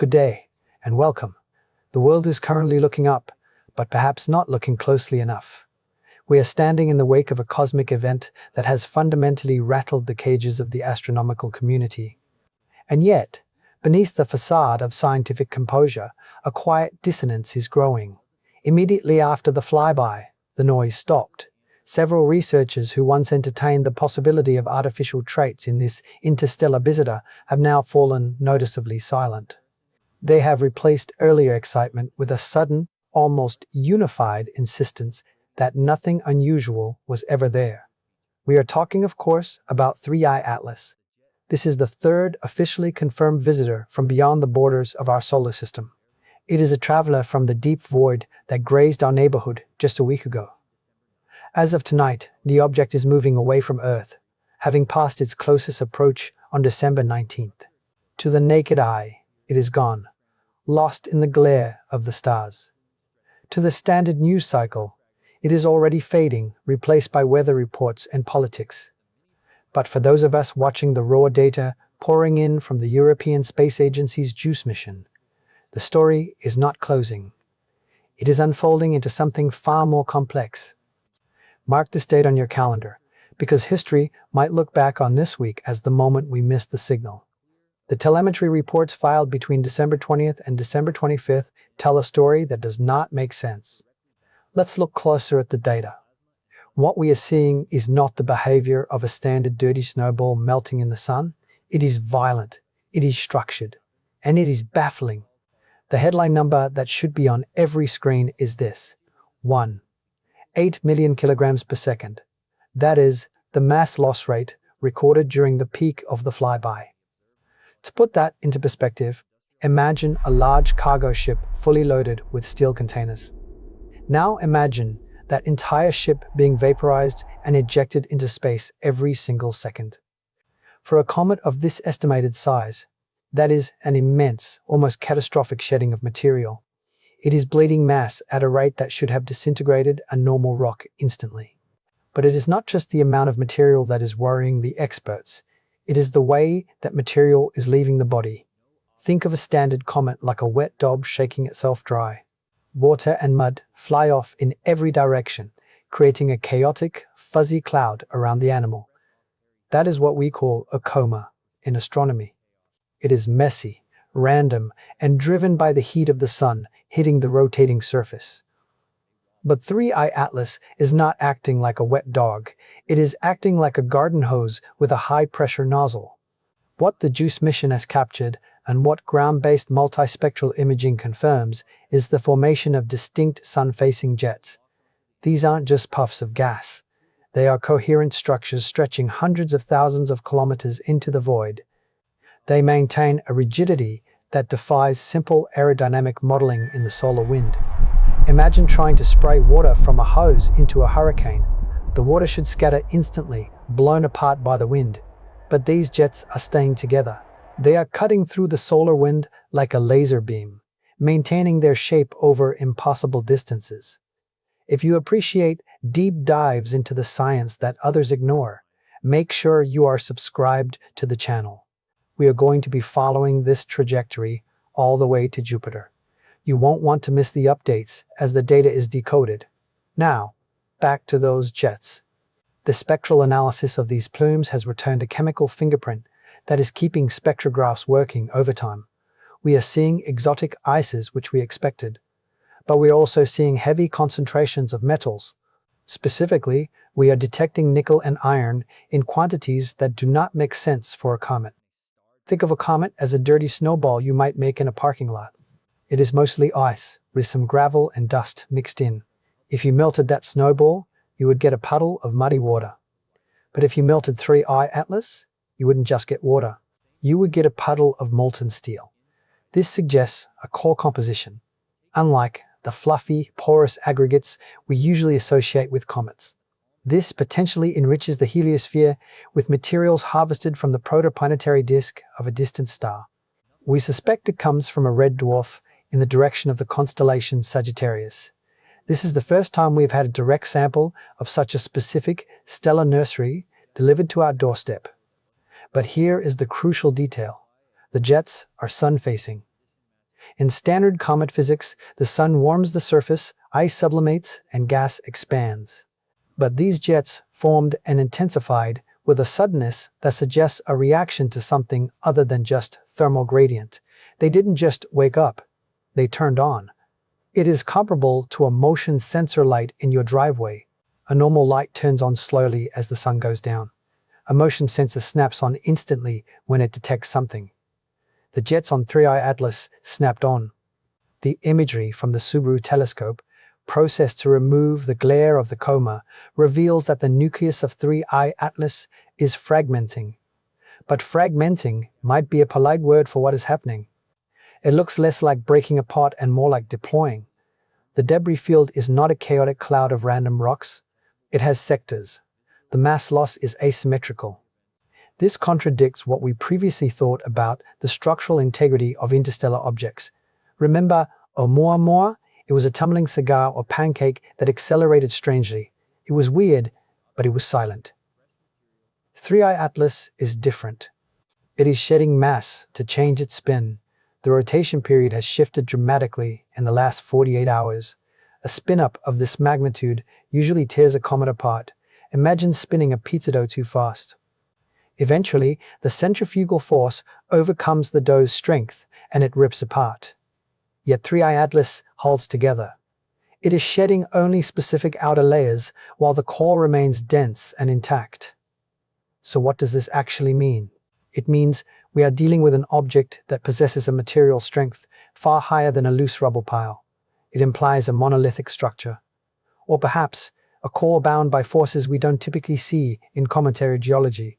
Good day, and welcome. The world is currently looking up, but perhaps not looking closely enough. We are standing in the wake of a cosmic event that has fundamentally rattled the cages of the astronomical community. And yet, beneath the facade of scientific composure, a quiet dissonance is growing. Immediately after the flyby, the noise stopped. Several researchers who once entertained the possibility of artificial traits in this interstellar visitor have now fallen noticeably silent. They have replaced earlier excitement with a sudden, almost unified insistence that nothing unusual was ever there. We are talking, of course, about 3I Atlas. This is the third officially confirmed visitor from beyond the borders of our solar system. It is a traveler from the deep void that grazed our neighborhood just a week ago. As of tonight, the object is moving away from Earth, having passed its closest approach on December 19th. To the naked eye, it is gone, lost in the glare of the stars. To the standard news cycle, it is already fading, replaced by weather reports and politics. But for those of us watching the raw data pouring in from the European Space Agency's JUICE mission, the story is not closing. It is unfolding into something far more complex. Mark this date on your calendar, because history might look back on this week as the moment we missed the signal. The telemetry reports filed between December 20th and December 25th tell a story that does not make sense. Let's look closer at the data. What we are seeing is not the behavior of a standard dirty snowball melting in the sun. It is violent, it is structured, and it is baffling. The headline number that should be on every screen is this: 8 million kilograms per second. That is the mass loss rate recorded during the peak of the flyby. To put that into perspective, imagine a large cargo ship fully loaded with steel containers. Now imagine that entire ship being vaporized and ejected into space every single second. For a comet of this estimated size, that is an immense, almost catastrophic shedding of material. It is bleeding mass at a rate that should have disintegrated a normal rock instantly. But it is not just the amount of material that is worrying the experts. It is the way that material is leaving the body. Think of a standard comet like a wet dog shaking itself dry. Water and mud fly off in every direction, creating a chaotic, fuzzy cloud around the animal. That is what we call a coma in astronomy. It is messy, random, and driven by the heat of the sun hitting the rotating surface. But 3I Atlas is not acting like a wet dog. It is acting like a garden hose with a high-pressure nozzle. What the JUICE mission has captured, and what ground-based multispectral imaging confirms, is the formation of distinct sun-facing jets. These aren't just puffs of gas. They are coherent structures stretching hundreds of thousands of kilometers into the void. They maintain a rigidity that defies simple aerodynamic modeling in the solar wind. Imagine trying to spray water from a hose into a hurricane. The water should scatter instantly, blown apart by the wind. But these jets are staying together. They are cutting through the solar wind like a laser beam, maintaining their shape over impossible distances. If you appreciate deep dives into the science that others ignore, make sure you are subscribed to the channel. We are going to be following this trajectory all the way to Jupiter. You won't want to miss the updates as the data is decoded. Now, back to those jets. The spectral analysis of these plumes has returned a chemical fingerprint that is keeping spectrographs working overtime. We are seeing exotic ices, which we expected, but we are also seeing heavy concentrations of metals. Specifically, we are detecting nickel and iron in quantities that do not make sense for a comet. Think of a comet as a dirty snowball you might make in a parking lot. It is mostly ice, with some gravel and dust mixed in. If you melted that snowball, you would get a puddle of muddy water. But if you melted 3I Atlas, you wouldn't just get water. You would get a puddle of molten steel. This suggests a core composition, unlike the fluffy, porous aggregates we usually associate with comets. This potentially enriches the heliosphere with materials harvested from the protoplanetary disk of a distant star. We suspect it comes from a red dwarf in the direction of the constellation Sagittarius. This is the first time we've had a direct sample of such a specific stellar nursery delivered to our doorstep. But here is the crucial detail. The jets are sun-facing. In standard comet physics, the sun warms the surface, ice sublimates, and gas expands. But these jets formed and intensified with a suddenness that suggests a reaction to something other than just thermal gradient. They didn't just wake up, they turned on. It is comparable to a motion sensor light in your driveway. A normal light turns on slowly as the sun goes down. A motion sensor snaps on instantly when it detects something. The jets on 3i Atlas snapped on. The imagery from the Subaru telescope, processed to remove the glare of the coma, reveals that the nucleus of 3i Atlas is fragmenting. But fragmenting might be a polite word for what is happening. It looks less like breaking apart and more like deploying. The debris field is not a chaotic cloud of random rocks. It has sectors. The mass loss is asymmetrical. This contradicts what we previously thought about the structural integrity of interstellar objects. Remember Oumuamua? It was a tumbling cigar or pancake that accelerated strangely. It was weird, but it was silent. 3i Atlas is different. It is shedding mass to change its spin. The rotation period has shifted dramatically in the last 48 hours. A spin-up of this magnitude usually tears a comet apart. Imagine spinning a pizza dough too fast. Eventually, the centrifugal force overcomes the dough's strength and it rips apart. Yet 3i Atlas holds together. It is shedding only specific outer layers while the core remains dense and intact. So what does this actually mean? It means we are dealing with an object that possesses a material strength far higher than a loose rubble pile. It implies a monolithic structure. Or perhaps a core bound by forces we don't typically see in cometary geology.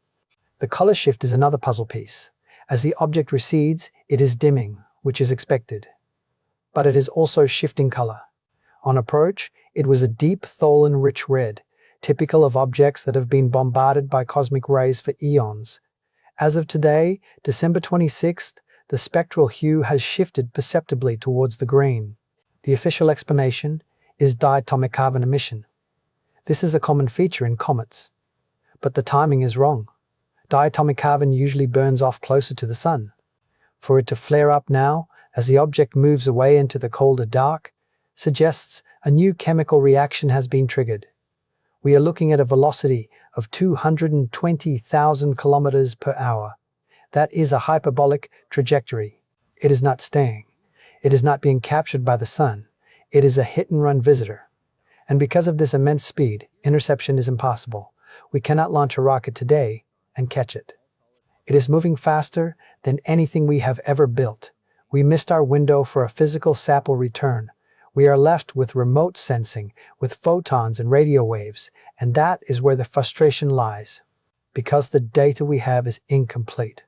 The color shift is another puzzle piece. As the object recedes, it is dimming, which is expected. But it is also shifting color. On approach, it was a deep tholin-rich red, typical of objects that have been bombarded by cosmic rays for eons. As of today, December 26th, the spectral hue has shifted perceptibly towards the green. The official explanation is diatomic carbon emission. This is a common feature in comets. But the timing is wrong. Diatomic carbon usually burns off closer to the sun. For it to flare up now, as the object moves away into the colder dark, suggests a new chemical reaction has been triggered. We are looking at a velocity of 220,000 kilometers per hour. That is a hyperbolic trajectory. It is not staying. It is not being captured by the sun. It is a hit-and-run visitor. And because of this immense speed, interception is impossible. We cannot launch a rocket today and catch it. It is moving faster than anything we have ever built. We missed our window for a physical sample return. We are left with remote sensing, with photons and radio waves, and that is where the frustration lies. Because the data we have is incomplete.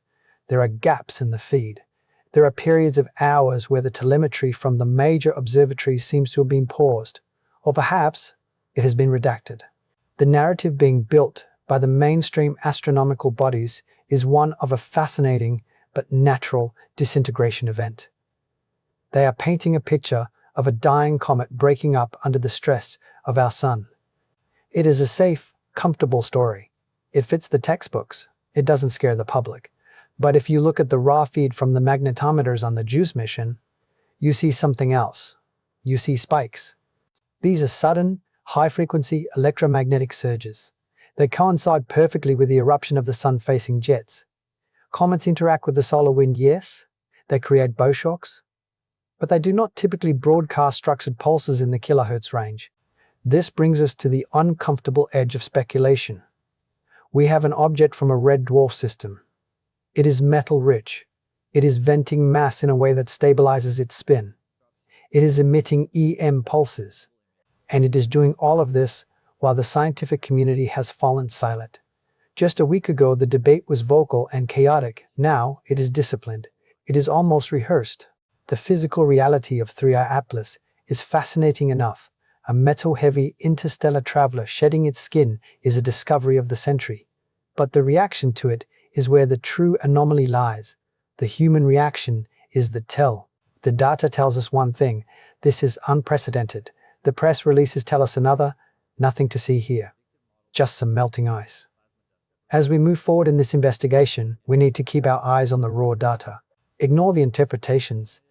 There are gaps in the feed. There are periods of hours where the telemetry from the major observatories seems to have been paused, or perhaps it has been redacted. The narrative being built by the mainstream astronomical bodies is one of a fascinating but natural disintegration event. They are painting a picture of a dying comet breaking up under the stress of our sun. It is a safe, comfortable story. It fits the textbooks. It doesn't scare the public. But if you look at the raw feed from the magnetometers on the JUICE mission, you see something else. You see spikes. These are sudden, high-frequency electromagnetic surges. They coincide perfectly with the eruption of the sun-facing jets. Comets interact with the solar wind, yes. They create bow shocks. But they do not typically broadcast structured pulses in the kilohertz range. This brings us to the uncomfortable edge of speculation. We have an object from a red dwarf system. It is metal-rich. It is venting mass in a way that stabilizes its spin. It is emitting EM pulses. And it is doing all of this while the scientific community has fallen silent. Just a week ago, the debate was vocal and chaotic. Now, it is disciplined. It is almost rehearsed. The physical reality of 3i Atlas is fascinating enough. A metal-heavy interstellar traveler shedding its skin is a discovery of the century. But the reaction to it is where the true anomaly lies. The human reaction is the tell. The data tells us one thing. This is unprecedented. The press releases tell us another. Nothing to see here. Just some melting ice. As we move forward in this investigation, we need to keep our eyes on the raw data. Ignore the interpretations.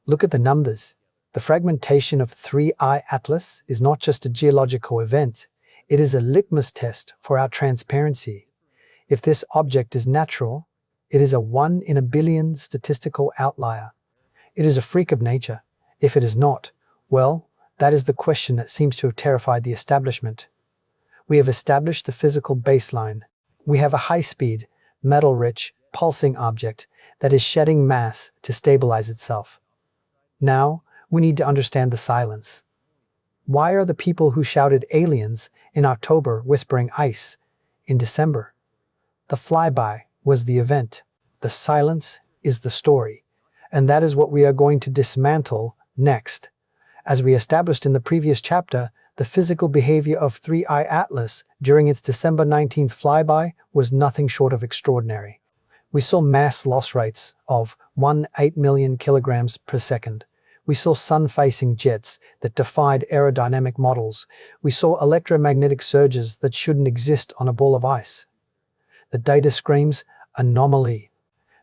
Look at the numbers. The fragmentation of 3I Atlas is not just a geological event, it is a litmus test for our transparency. If this object is natural, it is a 1 in a billion statistical outlier. It is a freak of nature. If it is not, well, that is the question that seems to have terrified the establishment. We have established the physical baseline. We have a high-speed, metal-rich, pulsing object that is shedding mass to stabilize itself. Now, we need to understand the silence. Why are the people who shouted aliens in October whispering ice in December? The flyby was the event. The silence is the story. And that is what we are going to dismantle next. As we established in the previous chapter, the physical behavior of 3I Atlas during its December 19th flyby was nothing short of extraordinary. We saw mass loss rates of 1.8 million kilograms per second. We saw sun-facing jets that defied aerodynamic models. We saw electromagnetic surges that shouldn't exist on a ball of ice. The data screams anomaly.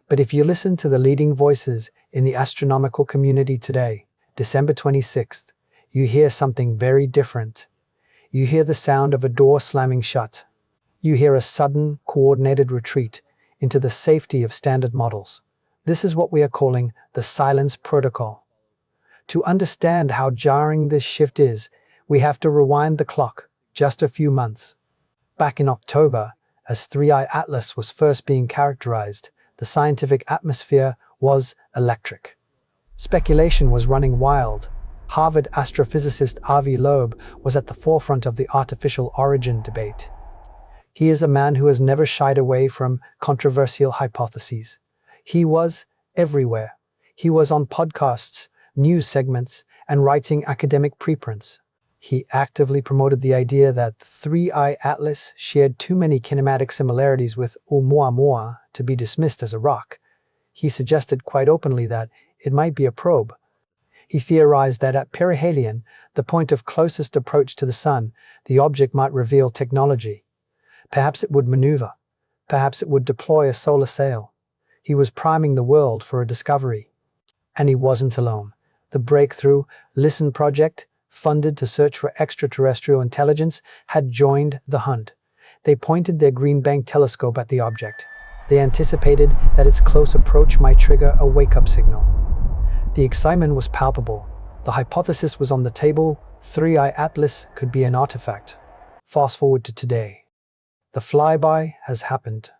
But if you listen to the leading voices in the astronomical community today, December 26th, you hear something very different. You hear the sound of a door slamming shut. You hear a sudden, coordinated retreat into the safety of standard models. This is what we are calling the silence protocol. To understand how jarring this shift is, we have to rewind the clock just a few months. Back in October, as 3I Atlas was first being characterized, the scientific atmosphere was electric. Speculation was running wild. Harvard astrophysicist Avi Loeb was at the forefront of the artificial origin debate. He is a man who has never shied away from controversial hypotheses. He was everywhere. He was on podcasts, news segments, and writing academic preprints. He actively promoted the idea that 3I Atlas shared too many kinematic similarities with Oumuamua to be dismissed as a rock. He suggested quite openly that it might be a probe. He theorized that at perihelion, the point of closest approach to the sun, the object might reveal technology. Perhaps it would maneuver. Perhaps it would deploy a solar sail. He was priming the world for a discovery. And he wasn't alone. The Breakthrough Listen project, funded to search for extraterrestrial intelligence, had joined the hunt. They pointed their Green Bank telescope at the object. They anticipated that its close approach might trigger a wake-up signal. The excitement was palpable. The hypothesis was on the table. 3I Atlas could be an artifact. Fast forward to today. The flyby has happened.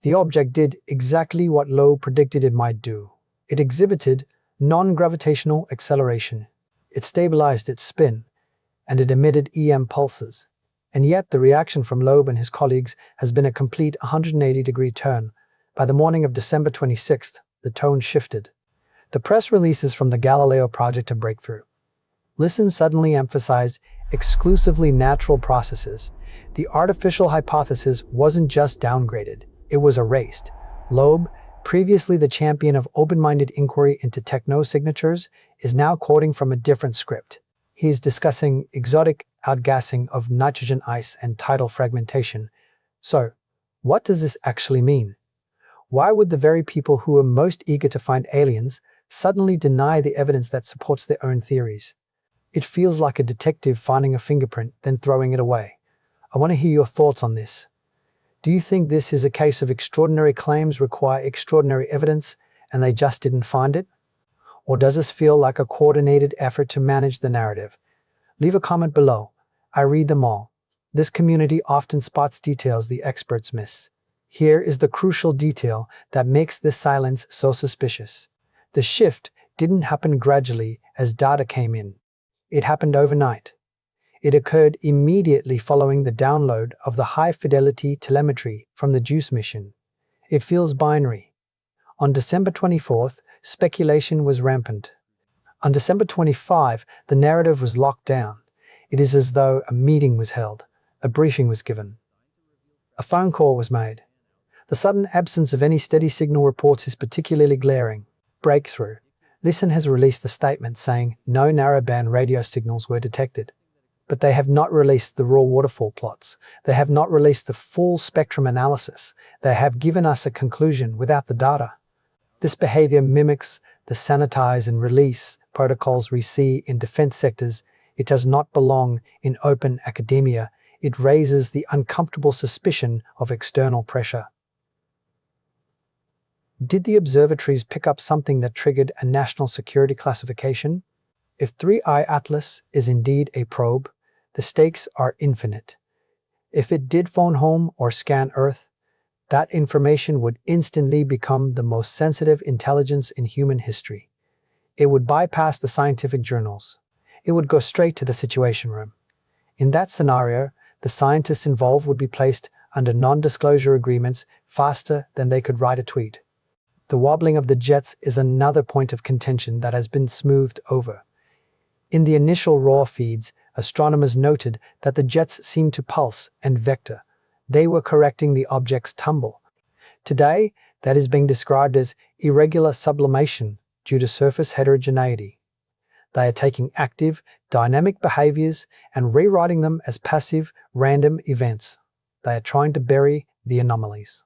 The object did exactly what Loeb predicted it might do. It exhibited non-gravitational acceleration. It stabilized its spin, and it emitted EM pulses. And yet the reaction from Loeb and his colleagues has been a complete 180-degree turn. By the morning of December 26th, the tone shifted. The press releases from the Galileo project of Breakthrough Listen suddenly emphasized exclusively natural processes. The artificial hypothesis wasn't just downgraded, it was erased. Loeb, previously the champion of open-minded inquiry into techno-signatures, is now quoting from a different script. He is discussing exotic outgassing of nitrogen ice and tidal fragmentation. So, what does this actually mean? Why would the very people who are most eager to find aliens suddenly deny the evidence that supports their own theories? It feels like a detective finding a fingerprint, then throwing it away. I want to hear your thoughts on this. Do you think this is a case of extraordinary claims require extraordinary evidence and they just didn't find it? Or does this feel like a coordinated effort to manage the narrative? Leave a comment below. I read them all. This community often spots details the experts miss. Here is the crucial detail that makes this silence so suspicious. The shift didn't happen gradually as data came in. It happened overnight. It occurred immediately following the download of the high-fidelity telemetry from the JUICE mission. It feels binary. On December 24th, speculation was rampant. On December 25, the narrative was locked down. It is as though a meeting was held, a briefing was given. A phone call was made. The sudden absence of any steady signal reports is particularly glaring. Breakthrough Listen has released a statement saying no narrowband radio signals were detected. But they have not released the raw waterfall plots. They have not released the full spectrum analysis. They have given us a conclusion without the data. This behavior mimics the sanitize and release protocols we see in defense sectors, it does not belong in open academia. It raises the uncomfortable suspicion of external pressure. Did the observatories pick up something that triggered a national security classification? If 3I Atlas is indeed a probe, the stakes are infinite. If it did phone home or scan Earth, that information would instantly become the most sensitive intelligence in human history. It would bypass the scientific journals. It would go straight to the Situation Room. In that scenario, the scientists involved would be placed under non-disclosure agreements faster than they could write a tweet. The wobbling of the jets is another point of contention that has been smoothed over. In the initial raw feeds, astronomers noted that the jets seemed to pulse and vector. They were correcting the object's tumble. Today, that is being described as irregular sublimation due to surface heterogeneity. They are taking active, dynamic behaviors and rewriting them as passive, random events. They are trying to bury the anomalies.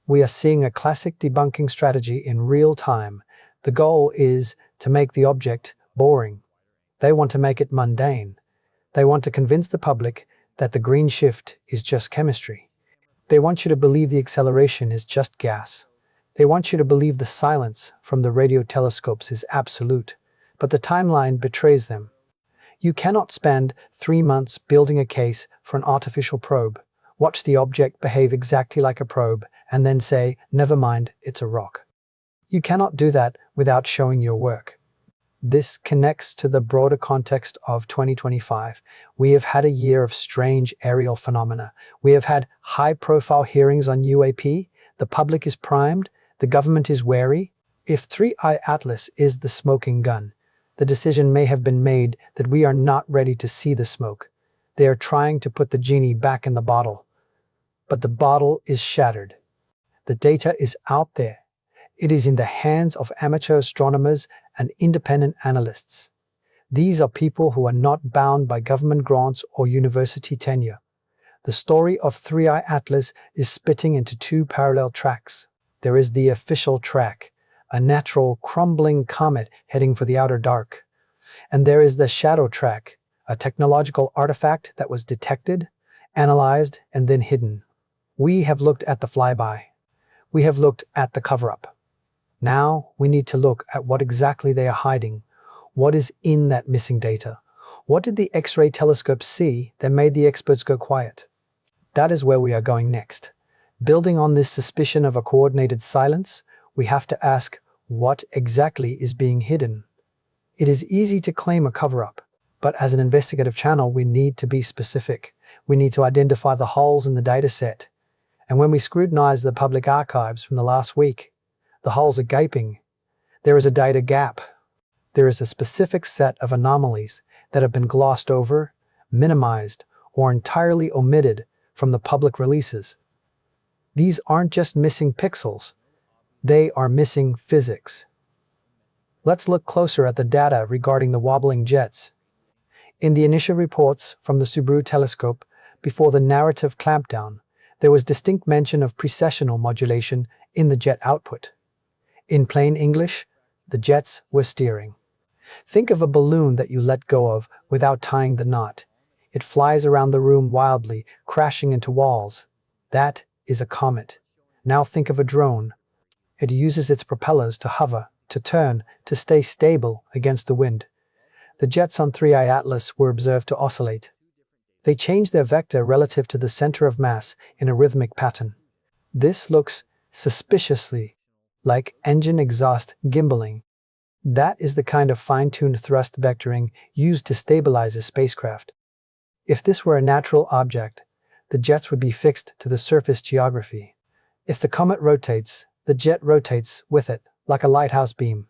We are seeing a classic debunking strategy in real time. The goal is to make the object boring. They want to make it mundane. They want to convince the public that the green shift is just chemistry. They want you to believe the acceleration is just gas. They want you to believe the silence from the radio telescopes is absolute, but the timeline betrays them. You cannot spend 3 months building a case for an artificial probe, watch the object behave exactly like a probe, and then say, never mind, it's a rock. You cannot do that without showing your work. This connects to the broader context of 2025. We have had a year of strange aerial phenomena. We have had high-profile hearings on UAP. The public is primed. The government is wary. If 3I Atlas is the smoking gun, the decision may have been made that we are not ready to see the smoke. They are trying to put the genie back in the bottle. But the bottle is shattered. The data is out there. It is in the hands of amateur astronomers and independent analysts. These are people who are not bound by government grants or university tenure. The story of 3I Atlas is splitting into 2 parallel tracks. There is the official track, a natural crumbling comet heading for the outer dark. And there is the shadow track, a technological artifact that was detected, analyzed, and then hidden. We have looked at the flyby. We have looked at the cover-up. Now we need to look at what exactly they are hiding. What is in that missing data? What did the X-ray telescope see that made the experts go quiet? That is where we are going next. Building on this suspicion of a coordinated silence, we have to ask, what exactly is being hidden? It is easy to claim a cover-up, but as an investigative channel, we need to be specific. We need to identify the holes in the data set. And when we scrutinize the public archives from the last week, the holes are gaping. There is a data gap. There is a specific set of anomalies that have been glossed over, minimized, or entirely omitted from the public releases. These aren't just missing pixels. They are missing physics. Let's look closer at the data regarding the wobbling jets. In the initial reports from the Subaru telescope, before the narrative clampdown, there was distinct mention of precessional modulation in the jet output. In plain English, the jets were steering. Think of a balloon that you let go of without tying the knot. It flies around the room wildly, crashing into walls. That is a comet. Now think of a drone. It uses its propellers to hover, to turn, to stay stable against the wind. The jets on 3I Atlas were observed to oscillate. They change their vector relative to the center of mass in a rhythmic pattern. This looks suspiciously like engine exhaust gimbaling. That is the kind of fine-tuned thrust vectoring used to stabilize a spacecraft. If this were a natural object, the jets would be fixed to the surface geography. If the comet rotates, the jet rotates with it, like a lighthouse beam.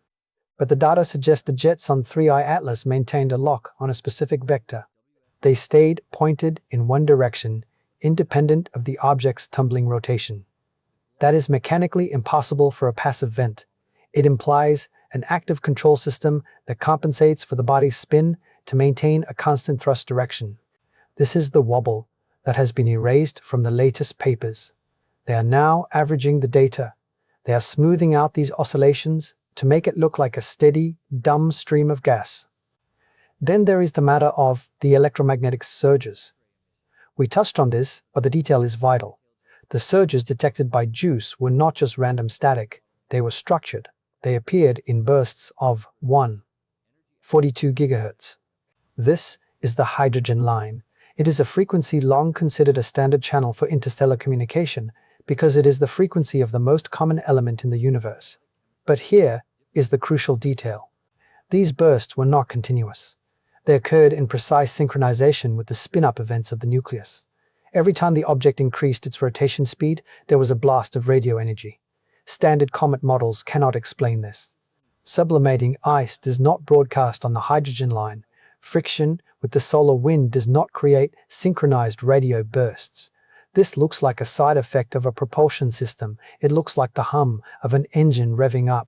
But the data suggests the jets on 3I Atlas maintained a lock on a specific vector. They stayed pointed in one direction, independent of the object's tumbling rotation. That is mechanically impossible for a passive vent. It implies an active control system that compensates for the body's spin to maintain a constant thrust direction. This is the wobble that has been erased from the latest papers. They are now averaging the data. They are smoothing out these oscillations, to make it look like a steady, dumb stream of gas. Then there is the matter of the electromagnetic surges. We touched on this, but the detail is vital. The surges detected by JUICE were not just random static, they were structured. They appeared in bursts of 1.42 GHz. This is the hydrogen line. It is a frequency long considered a standard channel for interstellar communication because it is the frequency of the most common element in the universe. But here is the crucial detail. These bursts were not continuous. They occurred in precise synchronization with the spin-up events of the nucleus. Every time the object increased its rotation speed, there was a blast of radio energy. Standard comet models cannot explain this. Sublimating ice does not broadcast on the hydrogen line. Friction with the solar wind does not create synchronized radio bursts. This looks like a side effect of a propulsion system. It looks like the hum of an engine revving up.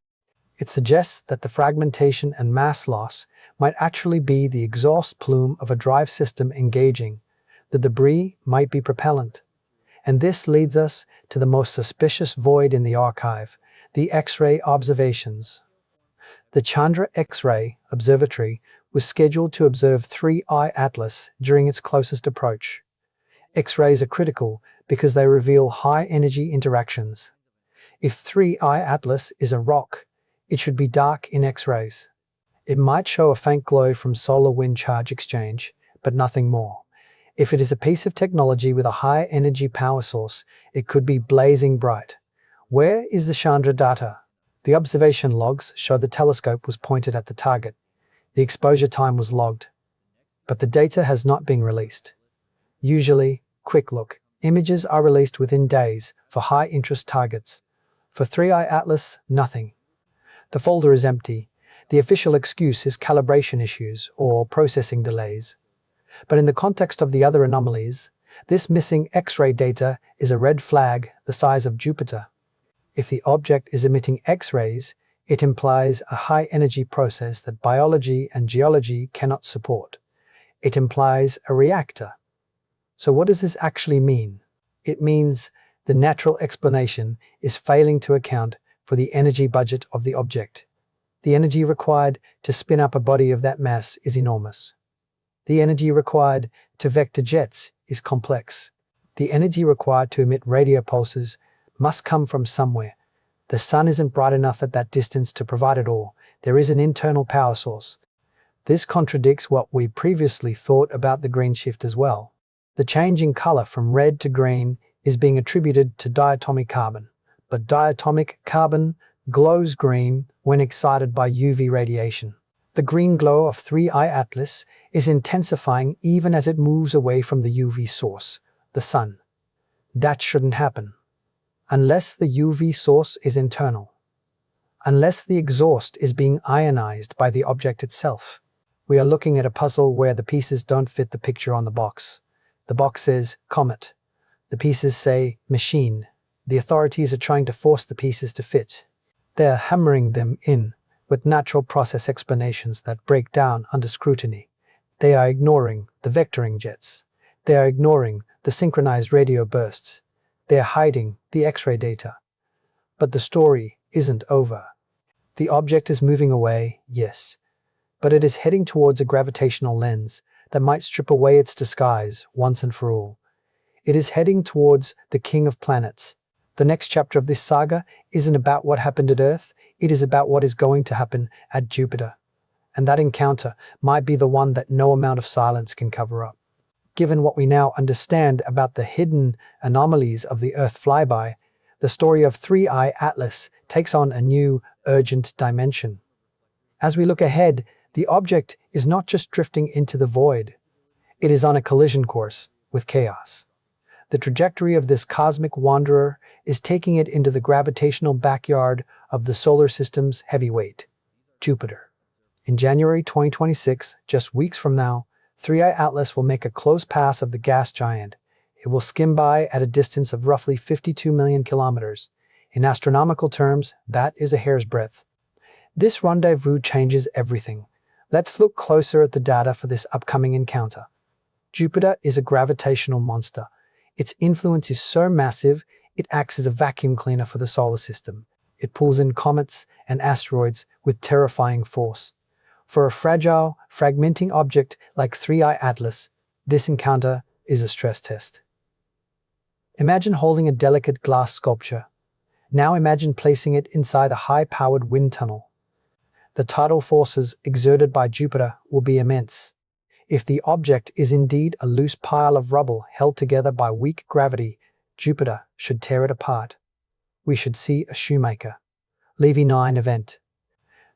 It suggests that the fragmentation and mass loss might actually be the exhaust plume of a drive system engaging. The debris might be propellant. And this leads us to the most suspicious void in the archive, the X-ray observations. The Chandra X-ray Observatory was scheduled to observe 3I Atlas during its closest approach. X-rays are critical because they reveal high-energy interactions. If 3I Atlas is a rock, it should be dark in X-rays. It might show a faint glow from solar wind charge exchange, but nothing more. If it is a piece of technology with a high energy power source, it could be blazing bright. Where is the Chandra data? The observation logs show the telescope was pointed at the target. The exposure time was logged, but the data has not been released. Usually, quick look images are released within days for high interest targets. For 3I Atlas, nothing. The folder is empty. The official excuse is calibration issues or processing delays. But in the context of the other anomalies, this missing X-ray data is a red flag the size of Jupiter. If the object is emitting X-rays, it implies a high-energy process that biology and geology cannot support. It implies a reactor. So what does this actually mean? It means the natural explanation is failing to account for the energy budget of the object. The energy required to spin up a body of that mass is enormous. The energy required to vector jets is complex. The energy required to emit radio pulses must come from somewhere. The sun isn't bright enough at that distance to provide it all. There is an internal power source. This contradicts what we previously thought about the green shift as well. The change in color from red to green is being attributed to diatomic carbon. But diatomic carbon glows green when excited by UV radiation. The green glow of 3I Atlas is intensifying even as it moves away from the UV source, the sun. That shouldn't happen. Unless the UV source is internal. Unless the exhaust is being ionized by the object itself. We are looking at a puzzle where the pieces don't fit the picture on the box. The box says comet. The pieces say machine. The authorities are trying to force the pieces to fit. They're hammering them in with natural process explanations that break down under scrutiny. They are ignoring the vectoring jets. They are ignoring the synchronized radio bursts. They are hiding the X-ray data. But the story isn't over. The object is moving away, yes, but it is heading towards a gravitational lens that might strip away its disguise once and for all. It is heading towards the king of planets. The next chapter of this saga isn't about what happened at Earth, it is about what is going to happen at Jupiter. And that encounter might be the one that no amount of silence can cover up. Given what we now understand about the hidden anomalies of the Earth flyby, the story of 3I Atlas takes on a new, urgent dimension. As we look ahead, the object is not just drifting into the void. It is on a collision course with chaos. The trajectory of this cosmic wanderer is taking it into the gravitational backyard of the solar system's heavyweight, Jupiter. In January 2026, just weeks from now, 3I Atlas will make a close pass of the gas giant. It will skim by at a distance of roughly 52 million kilometers. In astronomical terms, that is a hair's breadth. This rendezvous changes everything. Let's look closer at the data for this upcoming encounter. Jupiter is a gravitational monster. Its influence is so massive, it acts as a vacuum cleaner for the solar system. It pulls in comets and asteroids with terrifying force. For a fragile, fragmenting object like 3I Atlas, this encounter is a stress test. Imagine holding a delicate glass sculpture. Now imagine placing it inside a high-powered wind tunnel. The tidal forces exerted by Jupiter will be immense. If the object is indeed a loose pile of rubble held together by weak gravity, Jupiter should tear it apart. We should see a shoemaker. Levy 9 event.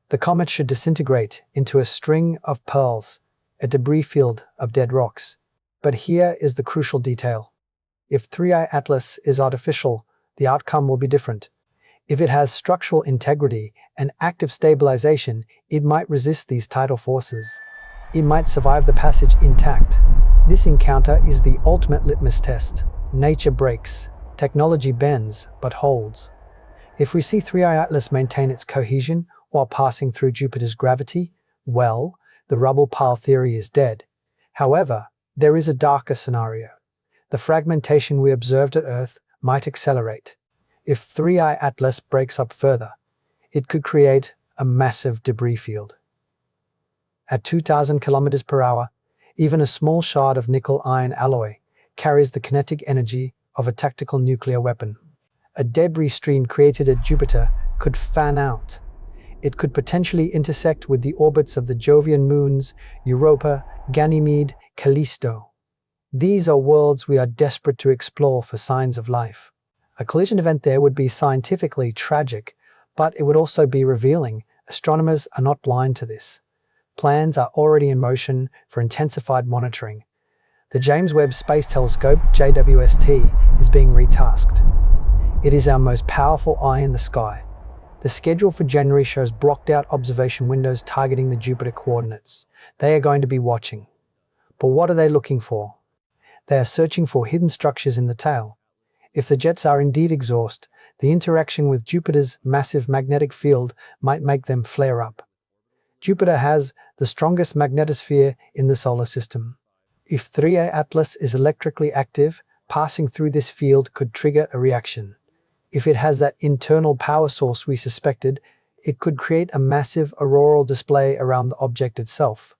The comet should disintegrate into a string of pearls, a debris field of dead rocks. But here is the crucial detail. If 3I Atlas is artificial, the outcome will be different. If it has structural integrity and active stabilization, it might resist these tidal forces. It might survive the passage intact. This encounter is the ultimate litmus test. Nature breaks, technology bends, but holds. If we see 3I Atlas maintain its cohesion while passing through Jupiter's gravity, well, the rubble pile theory is dead. However, there is a darker scenario. The fragmentation we observed at Earth might accelerate. If 3I Atlas breaks up further, it could create a massive debris field. At 2,000 kilometers per hour, even a small shard of nickel-iron alloy carries the kinetic energy of a tactical nuclear weapon. A debris stream created at Jupiter could fan out. It could potentially intersect with the orbits of the Jovian moons, Europa, Ganymede, Callisto. These are worlds we are desperate to explore for signs of life. A collision event there would be scientifically tragic, but it would also be revealing. Astronomers are not blind to this. Plans are already in motion for intensified monitoring. The James Webb Space Telescope, JWST, is being retasked. It is our most powerful eye in the sky. The schedule for January shows blocked out observation windows targeting the Jupiter coordinates. They are going to be watching. But what are they looking for? They are searching for hidden structures in the tail. If the jets are indeed exhaust, the interaction with Jupiter's massive magnetic field might make them flare up. Jupiter has the strongest magnetosphere in the solar system. If 3A Atlas is electrically active, passing through this field could trigger a reaction. If it has that internal power source we suspected, it could create a massive auroral display around the object itself.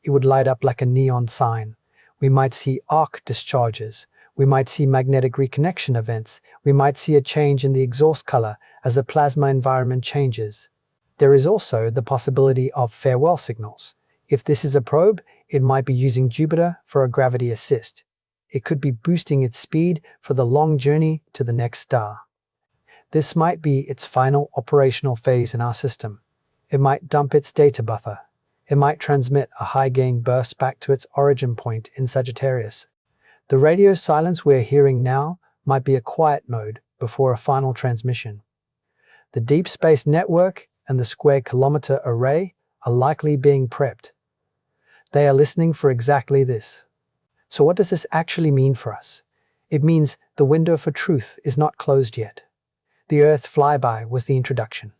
It would light up like a neon sign. We might see arc discharges. We might see magnetic reconnection events. We might see a change in the exhaust color as the plasma environment changes. There is also the possibility of farewell signals. If this is a probe, it might be using Jupiter for a gravity assist. It could be boosting its speed for the long journey to the next star. This might be its final operational phase in our system. It might dump its data buffer. It might transmit a high-gain burst back to its origin point in Sagittarius. The radio silence we're hearing now might be a quiet mode before a final transmission. The Deep Space Network and the Square Kilometer Array are likely being prepped. They are listening for exactly this. So what does this actually mean for us? It means the window for truth is not closed yet. The Earth flyby was the introduction.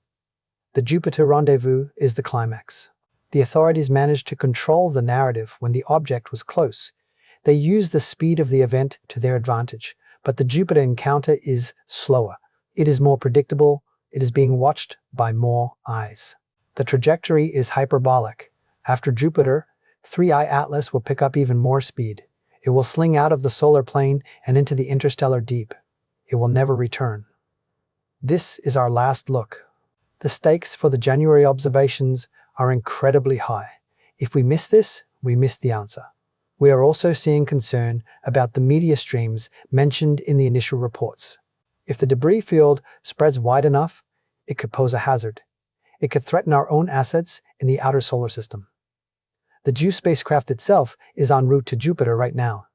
The Jupiter rendezvous is the climax. The authorities managed to control the narrative when the object was close. They used the speed of the event to their advantage, but the Jupiter encounter is slower. It is more predictable. It is being watched by more eyes. The trajectory is hyperbolic. After Jupiter, 3I Atlas will pick up even more speed. It will sling out of the solar plane and into the interstellar deep. It will never return. This is our last look. The stakes for the January observations are incredibly high. If we miss this, we miss the answer. We are also seeing concern about the media streams mentioned in the initial reports. If the debris field spreads wide enough, it could pose a hazard. It could threaten our own assets in the outer solar system. The JUICE spacecraft itself is en route to Jupiter right now.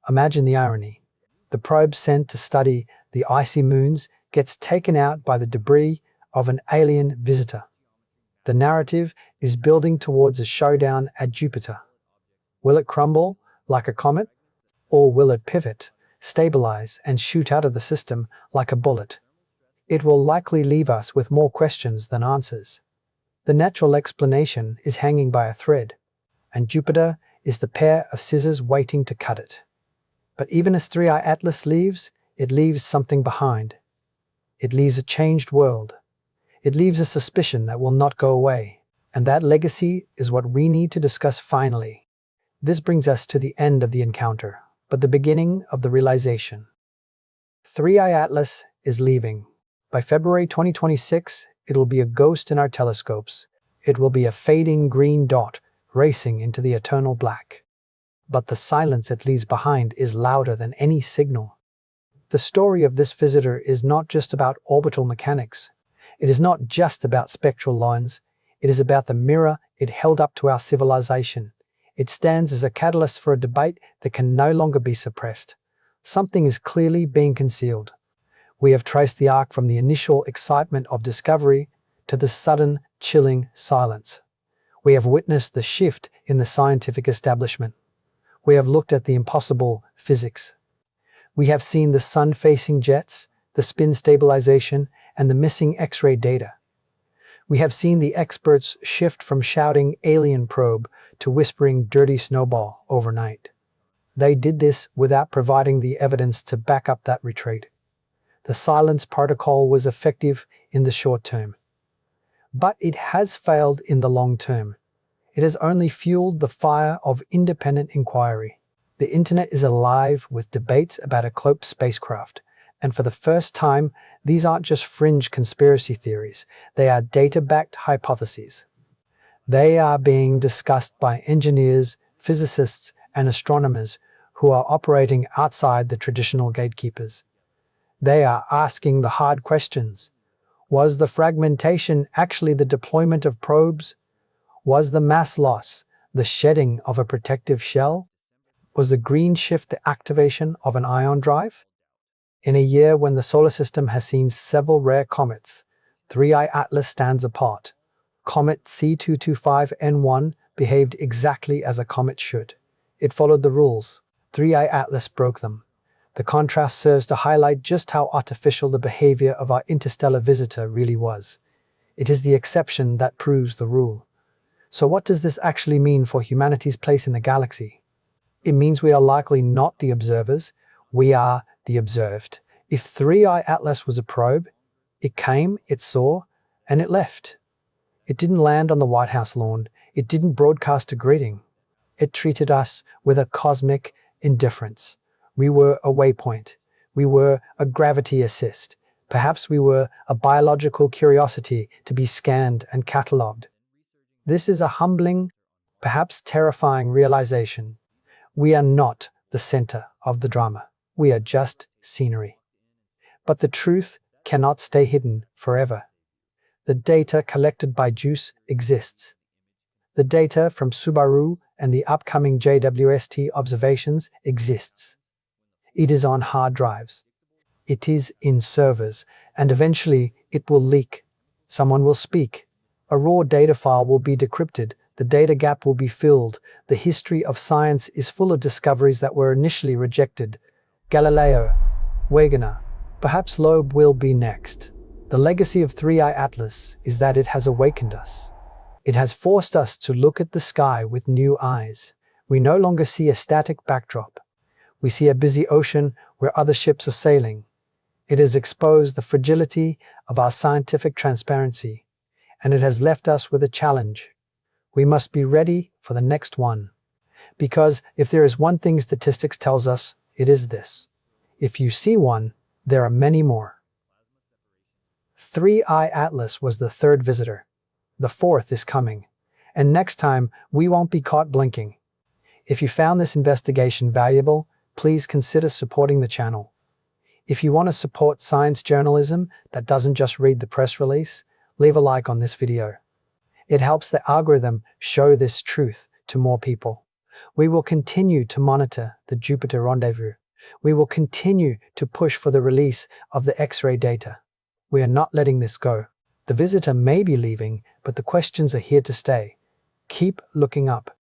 Imagine the irony. The probe sent to study the icy moons gets taken out by the debris of an alien visitor. The narrative is building towards a showdown at Jupiter. Will it crumble like a comet? Or will it pivot, stabilize, and shoot out of the system like a bullet? It will likely leave us with more questions than answers. The natural explanation is hanging by a thread, and Jupiter is the pair of scissors waiting to cut it. But even as 3I Atlas leaves, it leaves something behind. It leaves a changed world. It leaves a suspicion that will not go away. And that legacy is what we need to discuss finally. This brings us to the end of the encounter, but the beginning of the realization. 3i Atlas is leaving. By February 2026, it will be a ghost in our telescopes. It will be a fading green dot racing into the eternal black. But the silence it leaves behind is louder than any signal. The story of this visitor is not just about orbital mechanics. It is not just about spectral lines. It is about the mirror it held up to our civilization. It stands as a catalyst for a debate that can no longer be suppressed. Something is clearly being concealed. We have traced the arc from the initial excitement of discovery to the sudden, chilling silence. We have witnessed the shift in the scientific establishment. We have looked at the impossible physics. We have seen the sun-facing jets, the spin stabilization, and the missing X-ray data. We have seen the experts shift from shouting alien probe to whispering dirty snowball overnight. They did this without providing the evidence to back up that retreat. The silence protocol was effective in the short term. But it has failed in the long term. It has only fueled the fire of independent inquiry. The internet is alive with debates about a cloaked spacecraft. And for the first time, these aren't just fringe conspiracy theories. They are data-backed hypotheses. They are being discussed by engineers, physicists, and astronomers who are operating outside the traditional gatekeepers. They are asking the hard questions. Was the fragmentation actually the deployment of probes? Was the mass loss the shedding of a protective shell? Was the green shift the activation of an ion drive? In a year when the solar system has seen several rare comets, 3i Atlas stands apart. Comet C225N1 behaved exactly as a comet should. It followed the rules. 3i Atlas broke them. The contrast serves to highlight just how artificial the behavior of our interstellar visitor really was. It is the exception that proves the rule. So what does this actually mean for humanity's place in the galaxy? It means we are likely not the observers, we are the observed. If 3i Atlas was a probe, it came, it saw, and it left. It didn't land on the White House lawn, it didn't broadcast a greeting. It treated us with a cosmic indifference. We were a waypoint. We were a gravity assist. Perhaps we were a biological curiosity to be scanned and catalogued. This is a humbling, perhaps terrifying realization. We are not the center of the drama. We are just scenery. But the truth cannot stay hidden forever. The data collected by JUICE exists. The data from Subaru and the upcoming JWST observations exists. It is on hard drives. It is in servers, and eventually it will leak. Someone will speak. A raw data file will be decrypted. The data gap will be filled. The history of science is full of discoveries that were initially rejected. Galileo, Wegener, perhaps Loeb will be next. The legacy of 3i Atlas is that it has awakened us. It has forced us to look at the sky with new eyes. We no longer see a static backdrop. We see a busy ocean where other ships are sailing. It has exposed the fragility of our scientific transparency, and it has left us with a challenge. We must be ready for the next one. Because if there is one thing statistics tells us, it is this. If you see one, there are many more. 3i Atlas was the third visitor. The fourth is coming. And next time, we won't be caught blinking. If you found this investigation valuable, please consider supporting the channel. If you want to support science journalism that doesn't just read the press release, leave a like on this video. It helps the algorithm show this truth to more people. We will continue to monitor the Jupiter rendezvous. We will continue to push for the release of the X-ray data. We are not letting this go. The visitor may be leaving, but the questions are here to stay. Keep looking up.